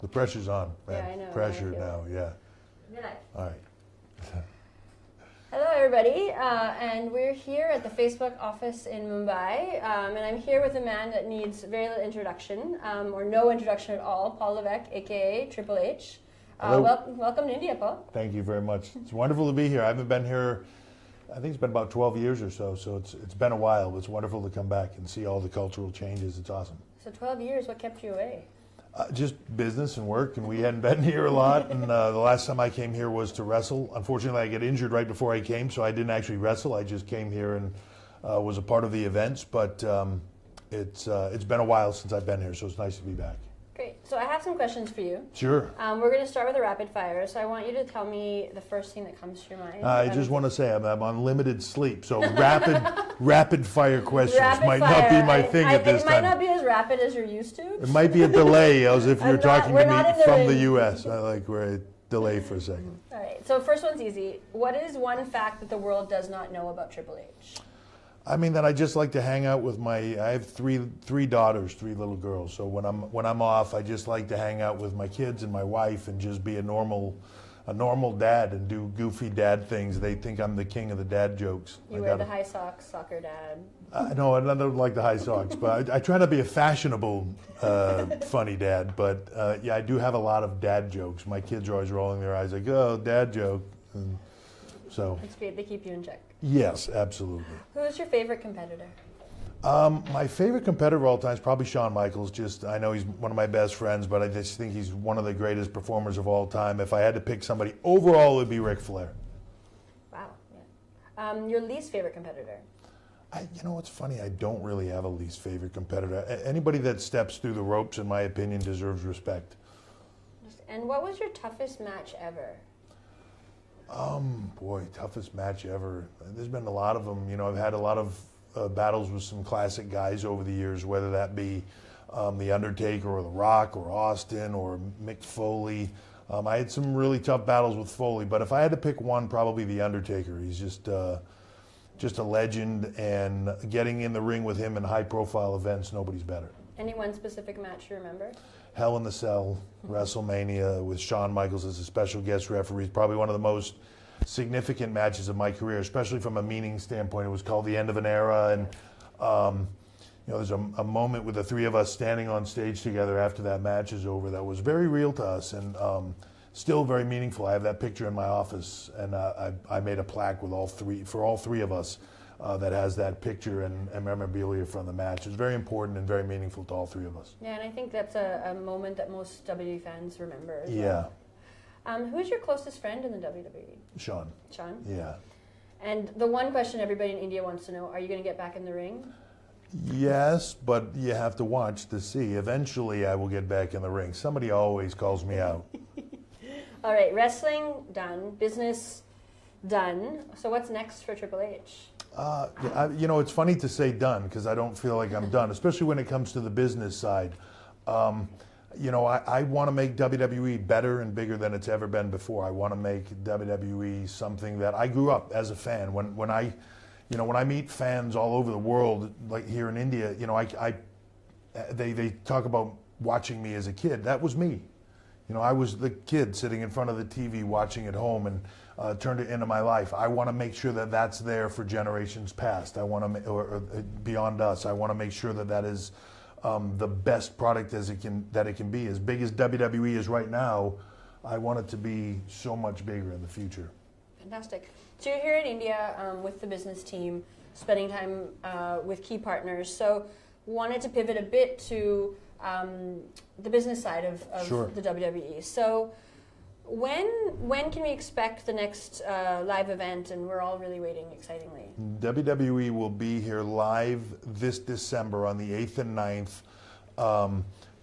The pressure's on, man. Yeah, I know. Pressure now, yeah. Yeah. All right. Hello, everybody, and we're here at the Facebook office in Mumbai, and I'm here with a man that needs very little introduction, or no introduction at all, Paul Levesque, aka Triple H. Welcome to India, Paul. Thank you very much. It's wonderful to be here. I haven't been here, I think it's been about 12 years or so it's been a while. It's wonderful to come back and see all the cultural changes. It's awesome. So 12 years, what kept you away? Just business and work, and we hadn't been here a lot, and the last time I came here was to wrestle. Unfortunately, I got injured right before I came, so I didn't actually wrestle. I just came here and was a part of the events, but it's been a while since I've been here, so it's nice to be back. Great. So I have some questions for you. Sure. We're going to start with a rapid fire, so I want you to tell me the first thing that comes to your mind. I just want to say I'm on limited sleep, so rapid fire questions might not be my thing at this time. It might not be as rapid as you're used to. It might be a delay, as if you're talking to me from the U.S. We're a delay for a second. All right, so first one's easy. What is one fact that the world does not know about Triple H? I mean, that I just like to hang out with I have three daughters, three little girls. So when I'm off, I just like to hang out with my kids and my wife and just be a normal dad and do goofy dad things. They think I'm the king of the dad jokes. You wear the high socks, soccer dad. No, I don't like the high socks, but I try to be a fashionable, funny dad. But yeah, I do have a lot of dad jokes. My kids are always rolling their eyes like, oh, dad joke. And so it's great. They keep you in check. Yes, absolutely. Who is your favorite competitor? My favorite competitor of all time is probably Shawn Michaels. I know he's one of my best friends, but I just think he's one of the greatest performers of all time. If I had to pick somebody overall, it would be Ric Flair. Wow. Yeah. Your least favorite competitor? You know what's funny? I don't really have a least favorite competitor. Anybody that steps through the ropes, in my opinion, deserves respect. And what was your toughest match ever? Boy, toughest match ever. There's been a lot of them. You know, I've had a lot of battles with some classic guys over the years, whether that be the Undertaker or The Rock or Austin or Mick Foley. I had some really tough battles with Foley, but if I had to pick one, probably the Undertaker. He's just a legend, and getting in the ring with him in high-profile events, nobody's better. Any one specific match you remember? Hell in the Cell, WrestleMania with Shawn Michaels as a special guest referee. Probably one of the most significant matches of my career, especially from a meaning standpoint. It was called the end of an era, and you know, there's a moment with the three of us standing on stage together after that match is over that was very real to us, and still very meaningful. I have that picture in my office, and I made a plaque for all three of us that has that picture and memorabilia from the match. It's very important and very meaningful to all three of us. Yeah, and I think that's a moment that most WWE fans remember as well. Who's your closest friend in the WWE? Sean. Sean? Yeah. And the one question everybody in India wants to know, are you going to get back in the ring? Yes, but you have to watch to see. Eventually I will get back in the ring. Somebody always calls me out. All right, wrestling, done. Business, done. So what's next for Triple H? You know, it's funny to say done because I don't feel like I'm done, especially when it comes to the business side. You know, I want to make WWE better and bigger than it's ever been before. I want to make WWE something that I grew up as a fan. When I meet fans all over the world, like here in India, you know, they talk about watching me as a kid. That was me. You know, I was the kid sitting in front of the TV watching at home and turned it into my life. I want to make sure that that's there for generations past. I want to, or beyond us. I want to make sure that that is the best product that it can be. As big as WWE is right now, I want it to be so much bigger in the future. Fantastic. So you're here in India with the business team, spending time with key partners. So wanted to pivot a bit to the business side of Sure. the WWE. So when can we expect the next live event? And we're all really waiting excitingly. WWE will be here live this December on the 8th and 9th.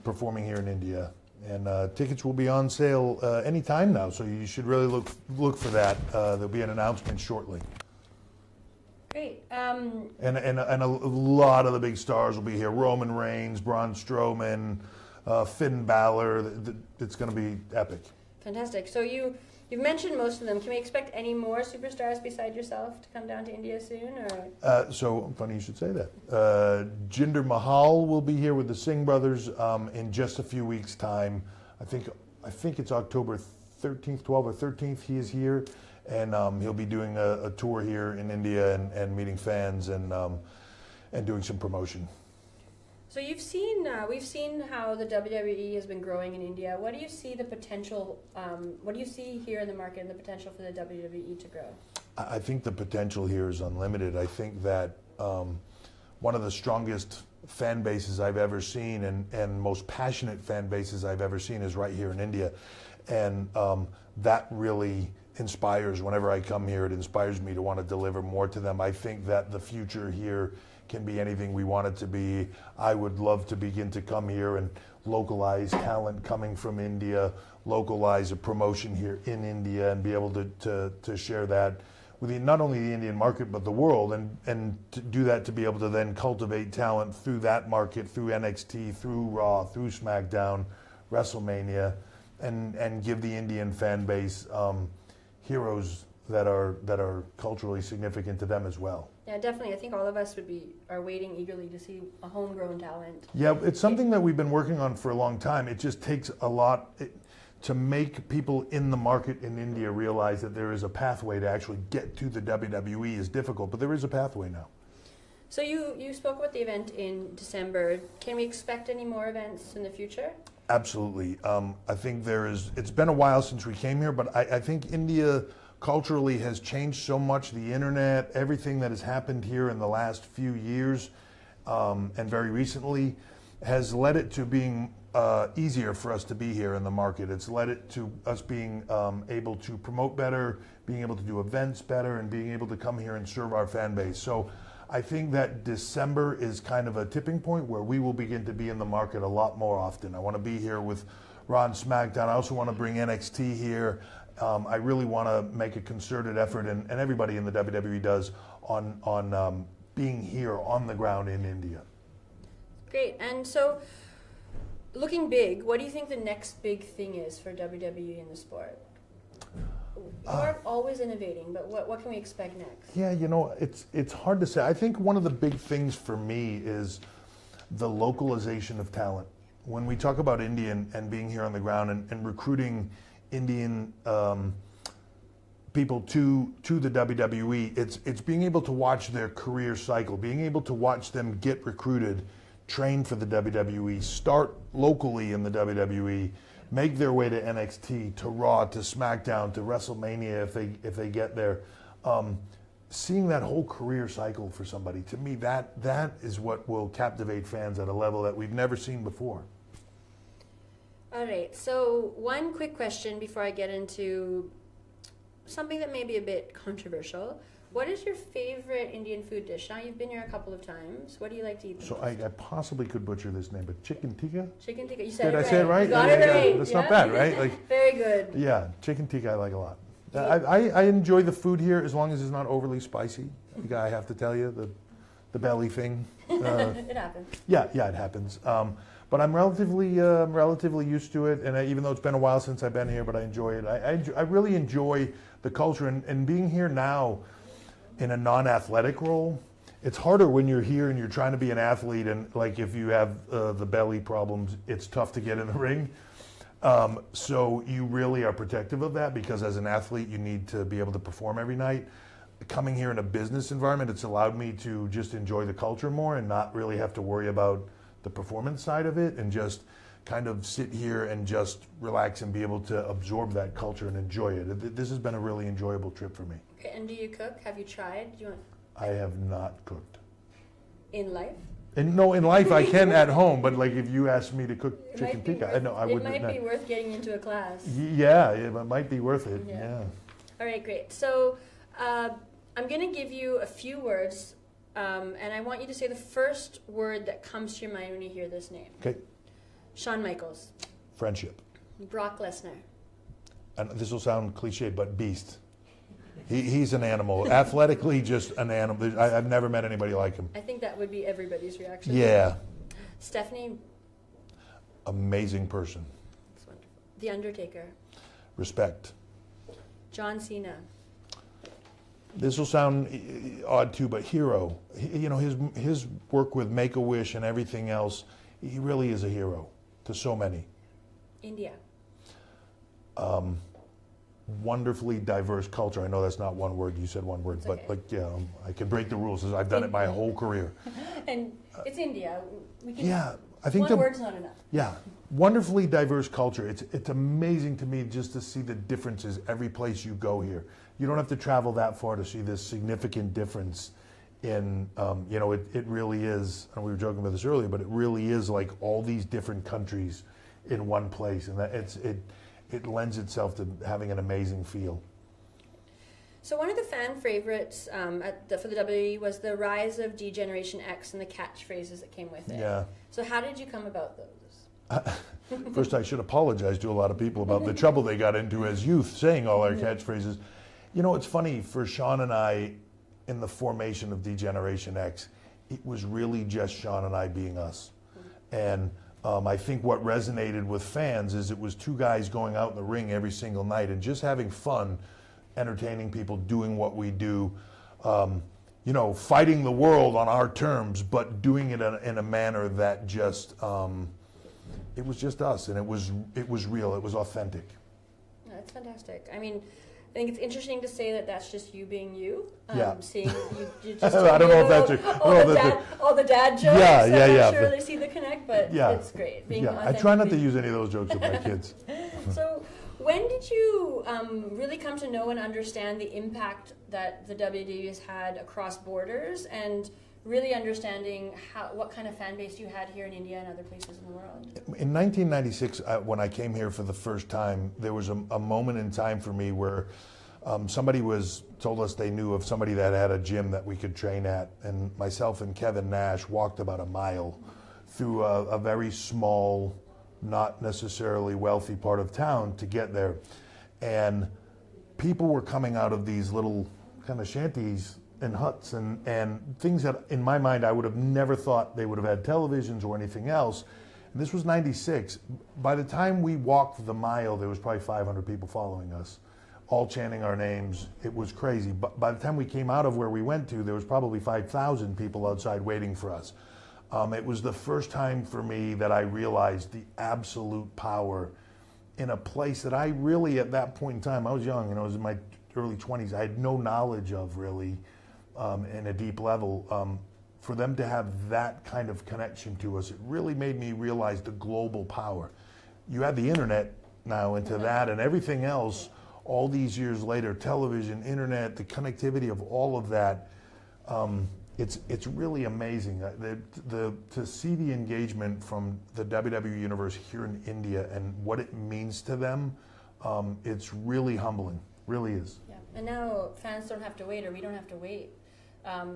performing here in India. And tickets will be on sale any time now, so you should really look for that. There'll be an announcement shortly. Great. And a lot of the big stars will be here. Roman Reigns, Braun Strowman, Finn Balor. It's going to be epic. Fantastic. So you've mentioned most of them. Can we expect any more superstars beside yourself to come down to India soon? Or? So funny you should say that. Jinder Mahal will be here with the Singh brothers in just a few weeks' time. I think it's October 13th, 12th or 13th. He is here, and he'll be doing a tour here in India and meeting fans and doing some promotion. So we've seen how the WWE has been growing in India. What do you see the potential? What do you see here in the market and the potential for the WWE to grow? I think the potential here is unlimited. I think that one of the strongest fan bases I've ever seen and most passionate fan bases I've ever seen is right here in India, and that really inspires. Whenever I come here, it inspires me to want to deliver more to them. I think that the future here can be anything we want it to be. I would love to begin to come here and localize talent coming from India, localize a promotion here in India, and be able to share that with not only the Indian market but the world, and to do that, to be able to then cultivate talent through that market, through NXT, through Raw, through SmackDown, WrestleMania, and give the Indian fan base heroes that are culturally significant to them as well. Yeah, definitely. I think all of us are waiting eagerly to see a homegrown talent. Yeah, it's something that we've been working on for a long time. It just takes a lot to make people in the market in India realize that there is a pathway to actually get to the WWE is difficult, but there is a pathway now. So you spoke about the event in December. Can we expect any more events in the future? Absolutely. I think it's been a while since we came here, but I think India culturally has changed so much. The internet, everything that has happened here in the last few years and very recently has led it to being easier for us to be here in the market. It's led it to us being able to promote better, being able to do events better, and being able to come here and serve our fan base. So I think that December is kind of a tipping point where we will begin to be in the market a lot more often. I want to be here with Raw and SmackDown. I also want to bring NXT here. I really want to make a concerted effort, and everybody in the WWE does, on being here on the ground in India. Great. And so, looking big, what do you think the next big thing is for WWE in the sport? You are always innovating, but what can we expect next? Yeah, it's hard to say. I think one of the big things for me is the localization of talent. When we talk about India and being here on the ground and recruiting Indian people to the WWE, it's being able to watch their career cycle, being able to watch them get recruited, train for the WWE, start locally in the WWE, make their way to NXT, to Raw, to SmackDown, to WrestleMania if they get there. Seeing that whole career cycle for somebody, to me, that is what will captivate fans at a level that we've never seen before. All right, so one quick question before I get into something that may be a bit controversial. What is your favorite Indian food dish? Now, you've been here a couple of times. What do you like to eat the most? I possibly could butcher this name, but chicken tikka? Chicken tikka. You said Did it right. I say it right? You got it right. That's not bad, right? Very good. Yeah, chicken tikka I like a lot. I enjoy the food here as long as it's not overly spicy. I have to tell you, the belly thing. It happens. Yeah, it happens. But I'm relatively used to it, and even though it's been a while since I've been here, but I enjoy it. I really enjoy the culture, and being here now in a non-athletic role, it's harder when you're here and you're trying to be an athlete, and like if you have the belly problems, it's tough to get in the ring. So you really are protective of that, because as an athlete, you need to be able to perform every night. Coming here in a business environment, it's allowed me to just enjoy the culture more and not really have to worry about the performance side of it, and just kind of sit here and just relax and be able to absorb that culture and enjoy it. This has been a really enjoyable trip for me. Okay, and do you cook? Have you tried? I have not cooked. In life? In life I can at home, but like if you asked me to cook chicken tikka, I wouldn't. It might be worth getting into a class. Yeah, it might be worth it. Yeah. All right, great. So I'm going to give you a few words, and I want you to say the first word that comes to your mind when you hear this name. Okay. Shawn Michaels. Friendship. Brock Lesnar. And this will sound cliche, but beast. He's an animal. Athletically, just an animal. I've never met anybody like him. I think that would be everybody's reaction. Yeah. Stephanie. Amazing person. That's wonderful. The Undertaker. Respect. John Cena. This will sound odd too, but hero. His work with Make-A-Wish and everything else, he really is a hero to so many. India. Wonderfully diverse culture. I know that's not one word. You said one word, but okay. I can break the rules. I've done it my whole career. And it's India. We can, yeah, I think one word's not enough. Yeah, wonderfully diverse culture. It's amazing to me just to see the differences every place you go here. You don't have to travel that far to see this significant difference in, it really is, and we were joking about this earlier, but it really is like all these different countries in one place, and that it lends itself to having an amazing feel. So one of the fan favorites for the WWE was the rise of DGeneration X and the catchphrases that came with it. Yeah. So how did you come about those? First, I should apologize to a lot of people about the trouble they got into as youth saying all our catchphrases. It's funny, for Shawn and I, in the formation of DGeneration X, it was really just Shawn and I being us. And I think what resonated with fans is it was two guys going out in the ring every single night and just having fun, entertaining people, doing what we do, fighting the world on our terms, but doing it in a manner that just, it was just us, and it was real, it was authentic. That's fantastic. I mean, I think it's interesting to say that that's just you being you. Yeah. Seeing you just I don't know if that's all the dad jokes. Yeah. I'm not sure they see the connect, but it's great. I try not to use any of those jokes with my kids. So when did you really come to know and understand the impact that the WWE has had across borders, and really understanding what kind of fan base you had here in India and other places in the world? In 1996, when I came here for the first time, there was a moment in time for me where somebody told us they knew of somebody that had a gym that we could train at, and myself and Kevin Nash walked about a mile through a very small, not necessarily wealthy part of town to get there. And people were coming out of these little kind of shanties and huts and things that, in my mind, I would have never thought they would have had televisions or anything else. And this was 96. By the time we walked the mile, there was probably 500 people following us, all chanting our names. It was crazy. But by the time we came out of where we went to, there was probably 5,000 people outside waiting for us. It was the first time for me that I realized the absolute power in a place that I really, at that point in time, I was young, I was in my early 20s, I had no knowledge of really in a deep level. For them to have that kind of connection to us, it really made me realize the global power. You add the internet now into that and everything else, all these years later, television, internet, the connectivity of all of that, it's really amazing. To see the engagement from the WWE Universe here in India and what it means to them, it's really humbling, really is. Yeah, and now fans don't have to wait, or we don't have to wait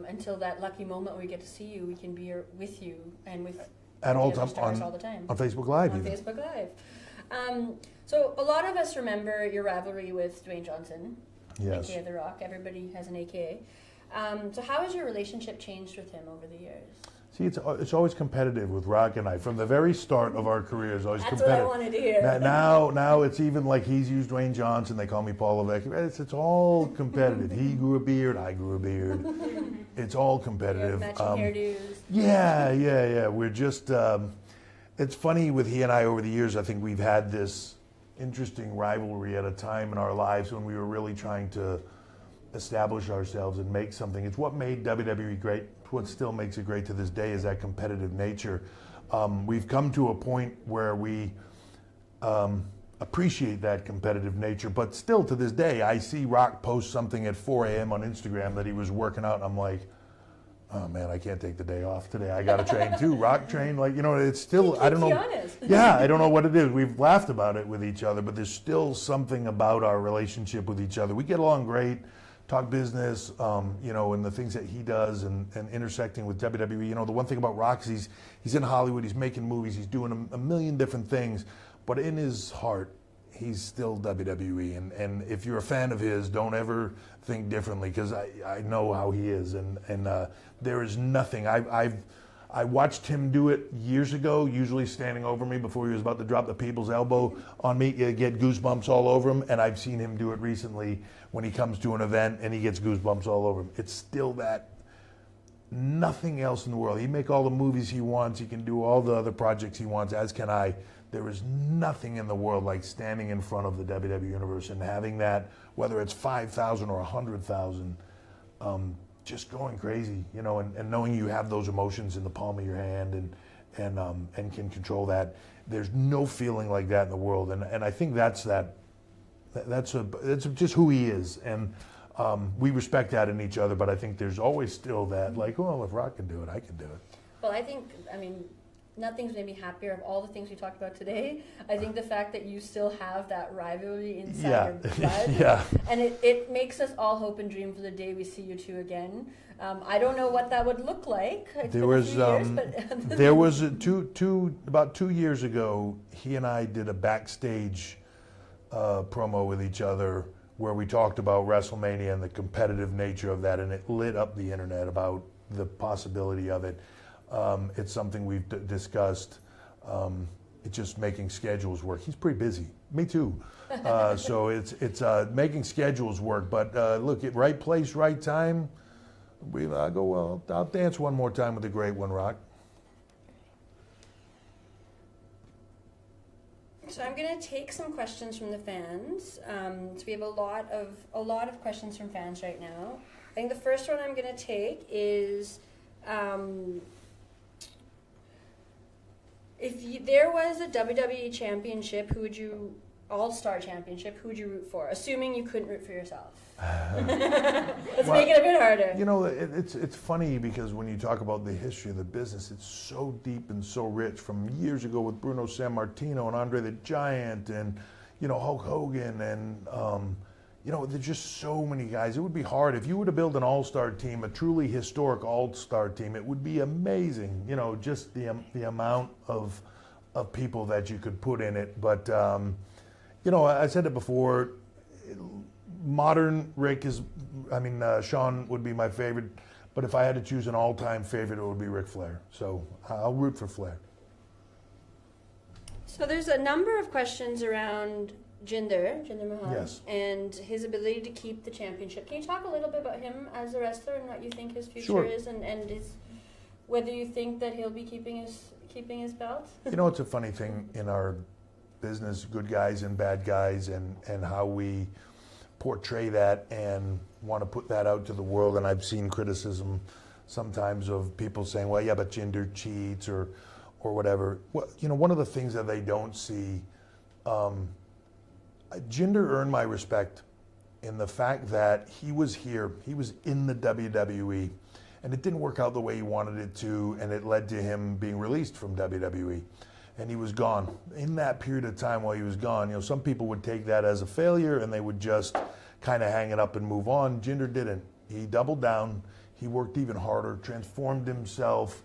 until that lucky moment where we get to see you. We can be here with you and with at all stars time all the time on Facebook Live. On Facebook Live. So a lot of us remember your rivalry with Dwayne Johnson, yes. aka The Rock. Everybody has an AKA. So how has your relationship changed with him over the years? See, it's always competitive with Rock and I. From the very start of our careers, always That's competitive. What I wanted to hear. Now it's even like he's used Dwayne Johnson. They call me Paul Levesque. It's all competitive. He grew a beard. I grew a beard. It's all competitive. Matching hairdos. Yeah. We're just. It's funny with he and I over the years. I think we've had this interesting rivalry at a time in our lives when we were really trying to establish ourselves and make something. It's what made WWE great. What still makes it great to this day is that competitive nature. We've come to a point where we appreciate that competitive nature, but still to this day, I see Rock post something at 4 a.m. on Instagram that he was working out, and I'm like, oh man, I can't take the day off today. I got to train too. Rock train, it's still, I don't know. Honest. Yeah, I don't know what it is. We've laughed about it with each other, but there's still something about our relationship with each other. We get along great, talk business, you know, and the things that he does and intersecting with WWE. You know, the one thing about Rock is he's in Hollywood, he's making movies, he's doing a million different things, but in his heart, he's still WWE. And if you're a fan of his, don't ever think differently, because I know how he is. And there is nothing. I watched him do it years ago, usually standing over me before he was about to drop the people's elbow on me, get goosebumps all over him. And I've seen him do it recently when he comes to an event and he gets goosebumps all over him. It's still that, nothing else in the world. He can make all the movies he wants. He can do all the other projects he wants, as can I. There is nothing in the world like standing in front of the WWE Universe and having that, whether it's 5,000 or 100,000, just going crazy, you know, and knowing you have those emotions in the palm of your hand and can control that. There's no feeling like that in the world, and I think that's just who he is, and we respect that in each other. But I think there's always still that, like, well, if Rock can do it, I can do it. Well, I mean, nothing's made me happier of all the things we talked about today. I think the fact that you still have that rivalry inside your blood, yeah, and it makes us all hope and dream for the day we see you two again. I don't know what that would look like. There was about 2 years ago, he and I did a backstage promo with each other where we talked about WrestleMania and the competitive nature of that, and it lit up the internet about the possibility of it. It's something we've discussed. It's just making schedules work. He's pretty busy. Me too. So it's making schedules work. But look, at right place, right time. I'll dance one more time with the great one, Rock. So I'm going to take some questions from the fans. So we have a lot of questions from fans right now. I think the first one I'm going to take is, if there was a WWE Championship, AllStar Championship, who would you root for? Assuming you couldn't root for yourself. Let's make it a bit harder. You know, it's funny because when you talk about the history of the business, it's so deep and so rich from years ago with Bruno Sammartino and Andre the Giant and, you know, Hulk Hogan and, you know, there's just so many guys. It would be hard. If you were to build an all-star team, a truly historic all-star team, it would be amazing, you know, just the amount of people that you could put in it. But, you know, I said it before, modern Rick Shawn would be my favorite, but if I had to choose an all-time favorite, it would be Ric Flair. So I'll root for Flair. So there's a number of questions around Jinder Mahal, yes, and his ability to keep the championship. Can you talk a little bit about him as a wrestler and what you think his future Sure. is, and whether you think that he'll be keeping his belt? You know, it's a funny thing in our business, good guys and bad guys, and how we portray that and want to put that out to the world. And I've seen criticism sometimes of people saying, well, yeah, but Jinder cheats or whatever. Well, you know, one of the things that they don't see, Jinder earned my respect in the fact that he was here, he was in the WWE, and it didn't work out the way he wanted it to, and it led to him being released from WWE. And he was gone. In that period of time while he was gone, you know, some people would take that as a failure and they would just kind of hang it up and move on. Jinder didn't. He doubled down. He worked even harder, transformed himself,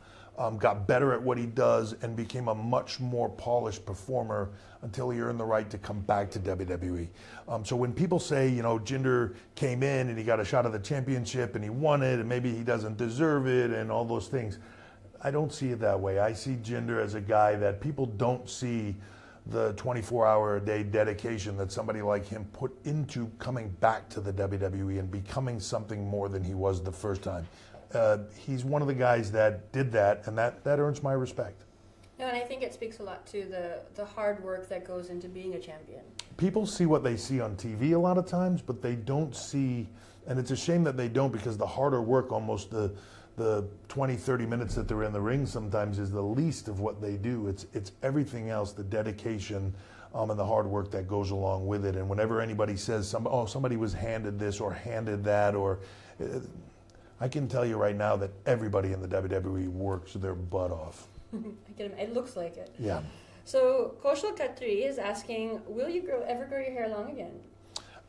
got better at what he does, and became a much more polished performer until he earned the right to come back to WWE. So when people say, you know, Jinder came in and he got a shot at the championship and he won it and maybe he doesn't deserve it and all those things, I don't see it that way. I see Jinder as a guy that people don't see the 24-hour-a-day dedication that somebody like him put into coming back to the WWE and becoming something more than he was the first time. He's one of the guys that did that, and that earns my respect. No, and I think it speaks a lot to the hard work that goes into being a champion. People see what they see on TV a lot of times, but they don't see, and it's a shame that they don't, because the harder work, almost the 20, 30 minutes that they're in the ring sometimes is the least of what they do. It's everything else, the dedication and the hard work that goes along with it. And whenever anybody says, somebody was handed this or handed that, or I can tell you right now that everybody in the WWE works their butt off. It looks like it. Yeah. So Koshal Khatri is asking, will you ever grow your hair long again?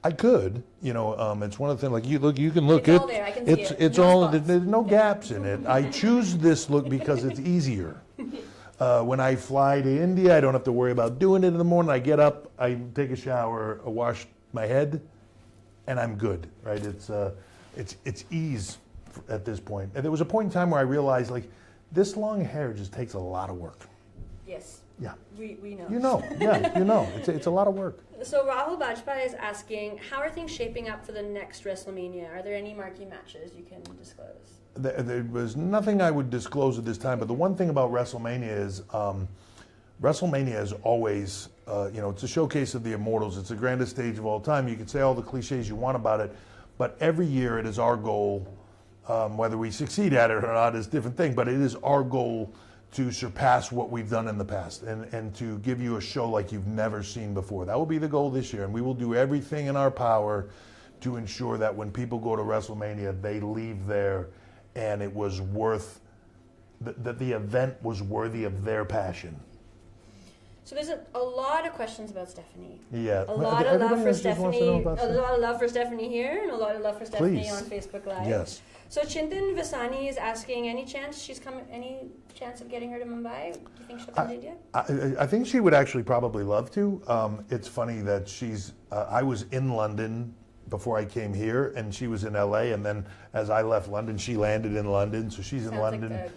I could, it's one of the things, like you can look. It's all there, I can see it. It's No all, spots. there's no gaps in it. I choose this look because it's easier. When I fly to India, I don't have to worry about doing it in the morning. I get up, I take a shower, I wash my head, and I'm good, right? It's ease at this point. And there was a point in time where I realized, like, this long hair just takes a lot of work. Yes. Yeah. We know. It's a lot of work. So Rahul Bajpai is asking, how are things shaping up for the next WrestleMania? Are there any marquee matches you can disclose? There was nothing I would disclose at this time, but the one thing about WrestleMania is WrestleMania is always, it's a showcase of the immortals. It's the grandest stage of all time. You can say all the cliches you want about it, but every year it is our goal, whether we succeed at it or not is a different thing, but it is our goal to surpass what we've done in the past and to give you a show like you've never seen before. That will be the goal this year, and we will do everything in our power to ensure that when people go to WrestleMania, they leave there and it was worth, that the event was worthy of their passion. So there's a lot of questions about Stephanie. Yeah. A lot of love for just wants to know Stephanie. about A lot of love for Stephanie here, and a lot of love for Stephanie Please. on Facebook Live. Yes. So Chintan Vasani is asking, any chance of getting her to Mumbai? Do you think she'll come to India? I think she would actually probably love to. It's funny that I was in London before I came here, and she was in LA, and then as I left London, she landed in London, so she's in London. Like a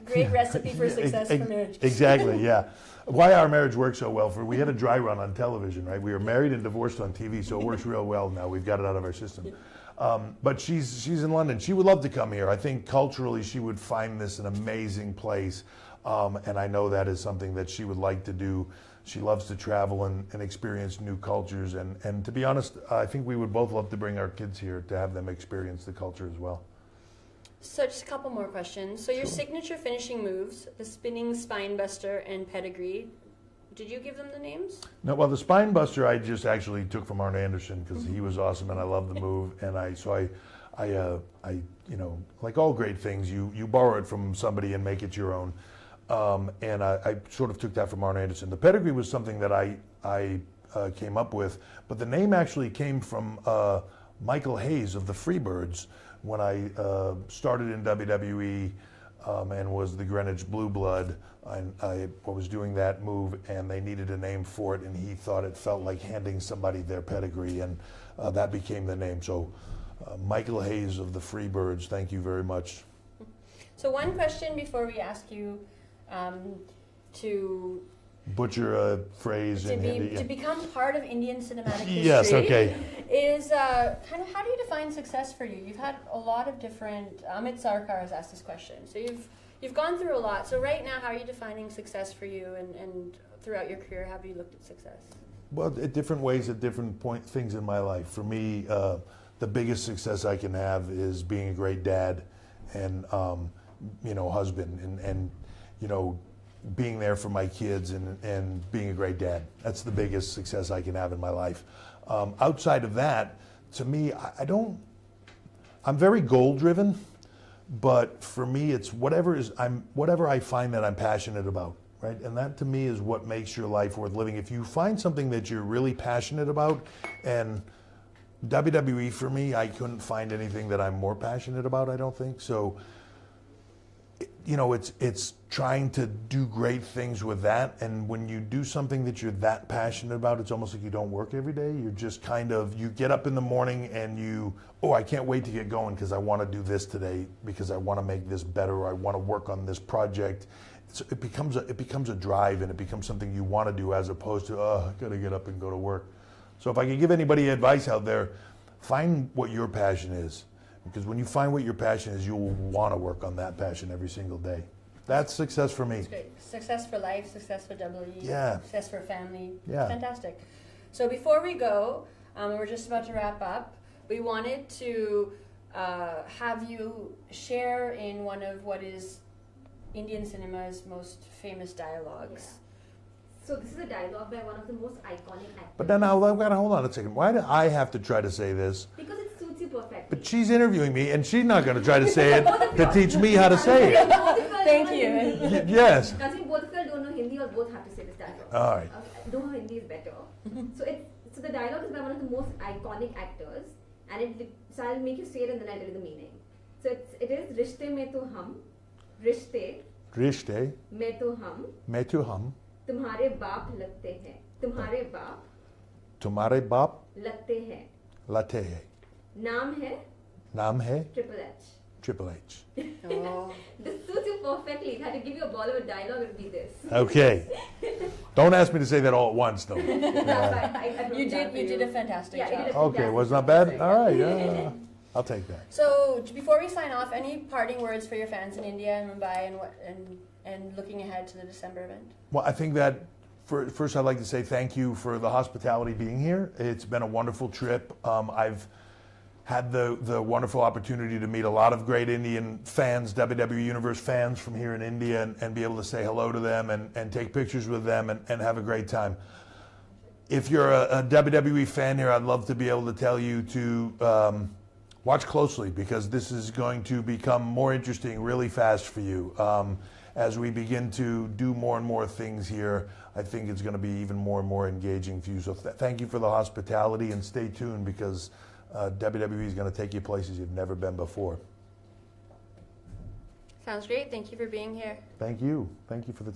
great recipe for success for marriage. Exactly, yeah. Why our marriage worked so well, we had a dry run on television, right? We were married and divorced on TV, so it works real well now. We've got it out of our system. But she's in London. She would love to come here. I think culturally she would find this an amazing place, and I know that is something that she would like to do. She loves to travel and experience new cultures, and to be honest, I think we would both love to bring our kids here to have them experience the culture as well. So just a couple more questions. So your signature finishing moves, the spinning spine buster and pedigree, did you give them the names? No, well, the spine buster I just actually took from Arn Anderson because he was awesome and I love the move, and I like all great things, you borrow it from somebody and make it your own. And I sort of took that from Arn Anderson. The pedigree was something that I came up with, but the name actually came from Michael Hayes of the Freebirds when I started in WWE and was the Greenwich Blue Blood. I was doing that move, and they needed a name for it, and he thought it felt like handing somebody their pedigree, and that became the name. So Michael Hayes of the Freebirds, thank you very much. So one question before we ask you to butcher a phrase in Hindi. To become part of Indian cinematic history. Yes, okay. Is kind of, how do you define success for you? You've had a lot of different. Amit Sarkar has asked this question. So you've gone through a lot. So right now, how are you defining success for you? And throughout your career, how have you looked at success? Well, at different ways, at different things in my life. For me, the biggest success I can have is being a great dad, and husband, and being there for my kids and being a great dad. That's the biggest success I can have in my life. Outside of that, to me, I'm very goal driven, but for me, it's whatever I find that I'm passionate about, right? And that to me is what makes your life worth living. If you find something that you're really passionate about, and WWE for me, I couldn't find anything that I'm more passionate about, I don't think. So, it's trying to do great things with that, and when you do something that you're that passionate about, it's almost like you don't work every day. You're just you get up in the morning and I can't wait to get going because I want to do this today, because I want to make this better, or I want to work on this project. It becomes a drive, and it becomes something you want to do, as opposed to, I gotta get up and go to work. So if I could give anybody advice out there, find what your passion is. Because when you find what your passion is, you'll want to work on that passion every single day. That's success for me. That's great. Success for life, success for WWE, yeah. Success for family. Yeah. Fantastic. So before we go, we're just about to wrap up. We wanted to have you share in one of what is Indian cinema's most famous dialogues. Yeah. So this is a dialogue by one of the most iconic actors. But then I've got to hold on a second. Why do I have to try to say this? Because it suits you perfectly. But she's interviewing me, and she's not going to try to say it to teach me how to say it. Thank you. Yes. Considering both of you don't know Hindi, or both have to say this dialogue. All right. Okay. Though Hindi is better. So So the dialogue is by one of the most iconic actors, and so I'll make you say it and then I'll tell you the meaning. So it is Rishte mein to hum, Rishte Rishte mein to hum, mein to hum, तुम्हारे बाप लगते हैं, तुम्हारे बाप तुम्हारे बाप लगते हैं, latte hai. नाम है Triple H. Oh. This suits you perfectly. If I had to give you a Bollywood dialogue, it would be this. Okay. Don't ask me to say that all at once, though. That's fine. I You did a fantastic Yeah, you job. did a Okay, was not bad? All right, yeah. I'll take that. So before we sign off, any parting words for your fans in India and Mumbai and looking ahead to the December event? Well, I think that first I'd like to say thank you for the hospitality being here. It's been a wonderful trip. I've had the wonderful opportunity to meet a lot of great Indian fans, WWE Universe fans from here in India, and be able to say hello to them and take pictures with them and have a great time. If you're a WWE fan here, I'd love to be able to tell you to watch closely, because this is going to become more interesting really fast for you. As we begin to do more and more things here, I think it's going to be even more and more engaging for you. So thank you for the hospitality, and stay tuned, because WWE is going to take you places you've never been before. Sounds great. Thank you for being here. Thank you. Thank you for the